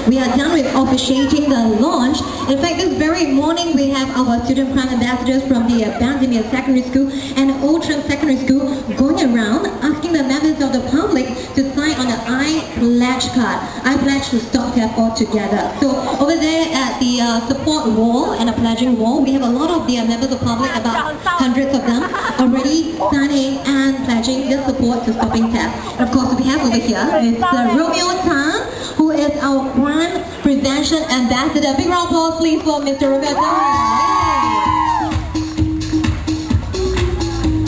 we are done with officiating the launch. In fact, this very morning we have our student crime ambassadors from the Benjamin Secondary School and Outram Secondary School going around asking the members of the public to sign on the I Pledge card. I pledge to stop theft altogether. So over there at the support wall and a pledging wall, we have a lot of the members of the public, about hundreds of them, already signing and pledging their support to stopping theft. And of course, we have over here Mr. Romeo, who is our crime prevention ambassador. Big round of applause, please, for Mr. Romeo.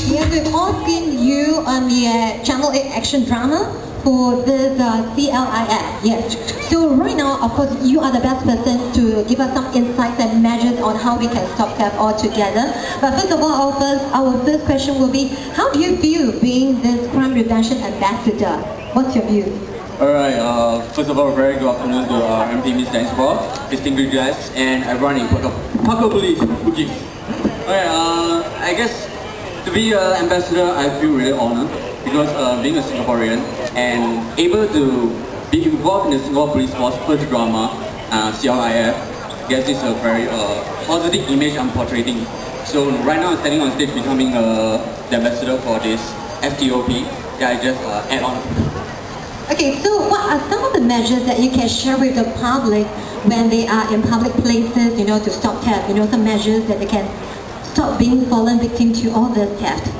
Yes, we've all seen you on the Channel 8 action drama for this CLIF. Yes. So right now, of course, you are the best person to give us some insights and measures on how we can stop theft altogether. But first of all, our first question will be, how do you feel being this crime prevention ambassador? What's your view? Alright, first of all, very good afternoon to MTV Thanks for distinguished guests and everyone in Parker Police. Alright, I guess to be an ambassador, I feel really honored because being a Singaporean and able to be involved in the Singapore Police Force first drama, CLIF, I guess it's a very positive image I'm portraying. So right now I'm standing on stage becoming the ambassador for this FTOP. Yeah, I just add on. Okay, so what are some of the measures that you can share with the public when they are in public places, you know, to stop theft? You know, some measures that they can stop being fallen victim to all this theft?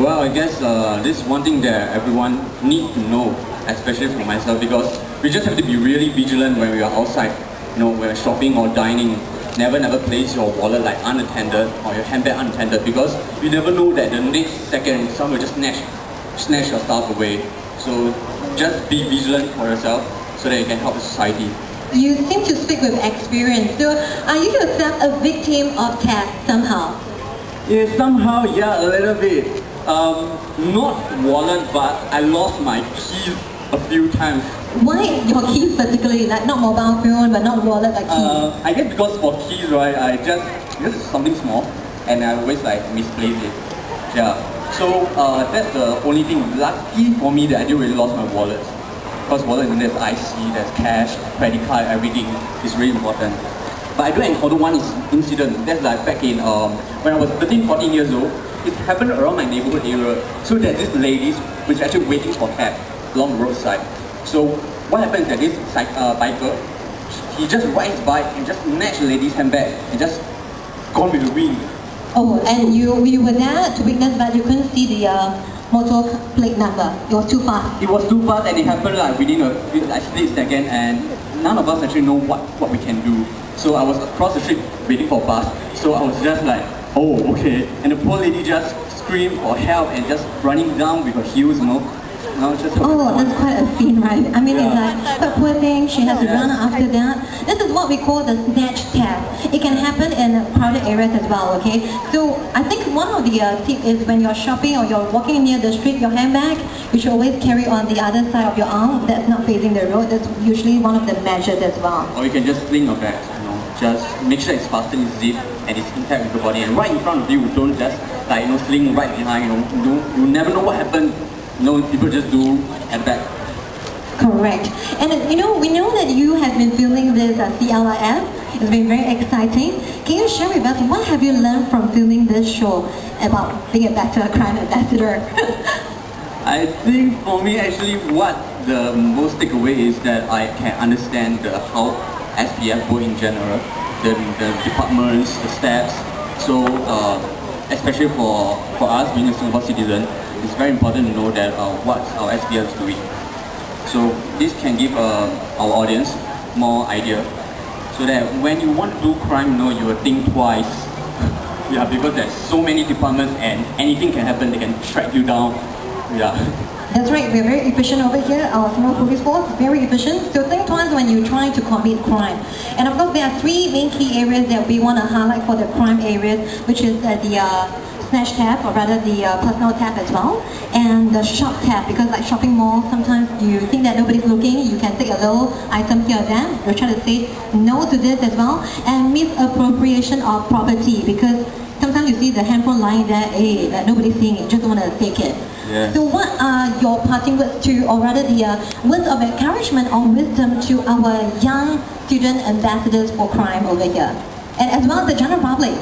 Well, I guess this is one thing that everyone needs to know, especially for myself, because we just have to be really vigilant when we are outside. You know, when we're shopping or dining, never place your wallet like unattended or your handbag unattended, because you never know that the next second someone will just snatch your stuff away. So just be vigilant for yourself so that you can help the society. You seem to speak with experience. So are you yourself a victim of theft somehow? Yeah, somehow, yeah, a little bit. Not wallet, but I lost my keys a few times. Why your keys particularly? Like not mobile phone, but not wallet, like keys? I guess because for keys, right, because it's something small, and I always like misplace it. Yeah. So that's the only thing. Lucky for me that I didn't really lost my wallet. Because wallet, there's IC, there's cash, credit card, everything is really important. But I do encounter one incident. That's like back in when I was 13, 14 years old. It happened around my neighborhood area. So there's this lady which is actually waiting for cab along the roadside. So what happens is that this biker, he just rides by and just snatched the lady's handbag and just gone with the wind. Oh, and you were there to witness, but you couldn't see the motor plate number. It was too fast. It was too fast, and it happened like within a split second, and none of us actually know what we can do. So I was across the street waiting for a bus. So I was just like, oh, okay. And the poor lady just screamed for help and just running down with her heels, you know. Just oh, that's quite a scene, right? I mean, it's like, but poor thing, she has to run after that. This is what we call the snatch theft. It can happen in crowded areas as well, okay? So I think one of the tips is when you're shopping or you're walking near the street, your handbag, you should always carry on the other side of your arm that's not facing the road. That's usually one of the measures as well. Or you can just sling your bag, you know, just make sure it's fastened, it's zipped, and it's intact with the body. And right in front of you, don't just like, you know, sling right behind, you never know what happened. No, people just do at back. Correct. And you know, we know that you have been filming this CLIF. It's been very exciting. Can you share with us what have you learned from filming this show about being a better crime ambassador? I think for me actually what the most takeaway is that I can understand how SPF work in general, the departments, the staffs. So especially for us being a Singapore citizen, it's very important to know that what our SPF is doing. So this can give our audience more idea, so that when you want to do crime, you will think twice. Yeah, because there's so many departments and anything can happen. They can track you down. Yeah. That's right, we're very efficient over here. Our Singapore Police Force is very efficient. So think twice when you're trying to commit crime. And of course, there are three main key areas that we want to highlight for the crime areas, which is the snatch theft, or rather the personal theft as well, and the shop theft, because like shopping malls, sometimes you think that nobody's looking, you can take a little item here or there. We're trying to say no to this as well, and misappropriation of property, because sometimes you see the handphone lying there, hey, that nobody's seeing it, just want to take it. Yeah. So what are your parting words to, or rather the words of encouragement or wisdom to our young student ambassadors for crime over here, and as well as the general public?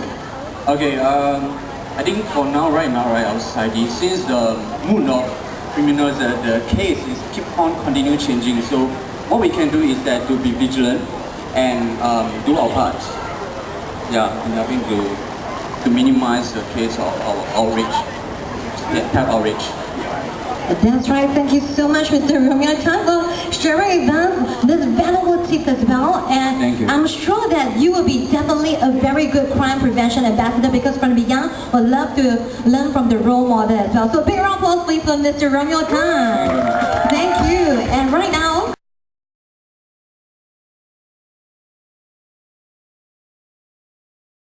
Okay, I think for now, right, our society, since the mood of criminals, the case is keep on continue changing. So what we can do is that to be vigilant and do our part. Yeah, in helping to minimize the case of our outrage, pet outrage. That's right. Thank you so much, Mr. Romeo Tan, for sharing with us this valuable tips as well. And Thank you. I'm sure that you will be definitely a very good crime prevention ambassador, because from the young will love to learn from the role model as well. So big round of applause please for Mr. Romeo Tan. Thank you. And right now,